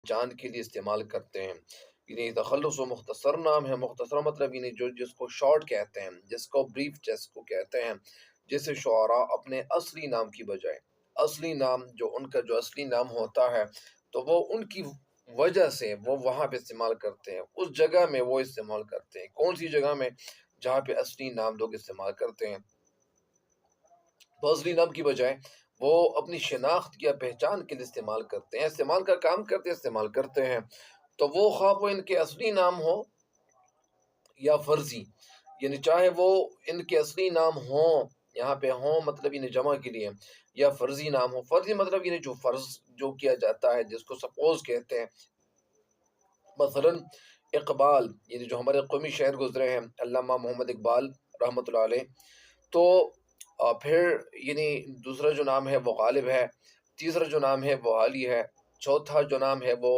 پہچان کے لیے استعمال کرتے ہیں۔ یعنی تخلص و مختصر نام ہے، مختصر مطلب یعنی جس کو شارٹ کہتے ہیں، جس کو بریف جس کو کہتے ہیں، جسے شعراء اپنے اصلی نام کی بجائے اصلی نام جو ان کا جو اصلی نام ہوتا ہے تو وہ ان کی وجہ سے وہ وہاں پہ استعمال کرتے ہیں، اس جگہ میں وہ استعمال کرتے ہیں۔ کون سی جگہ میں؟ جہاں پہ اصلی نام لوگ استعمال کرتے ہیں، تو اصلی نام کی بجائے وہ اپنی شناخت یا پہچان کے لیے استعمال کرتے ہیں، استعمال کا کام کرتے ہیں، استعمال کرتے ہیں۔ تو وہ خواہ وہ ان کے اصلی نام ہو یا فرضی، یعنی چاہے وہ ان کے اصلی نام ہوں، یہاں پہ ہوں مطلب یعنی جمع کے لیے، یا فرضی نام ہو۔ فرضی مطلب یعنی جو فرض جو کیا جاتا ہے، جس کو سپوز کہتے ہیں۔ مثلا اقبال، یعنی جو ہمارے قومی شاعر گزرے ہیں علامہ محمد اقبال رحمۃ اللہ علیہ، تو پھر یعنی دوسرا جو نام ہے وہ غالب ہے، تیسرا جو نام ہے وہ عالی ہے، چوتھا جو نام ہے وہ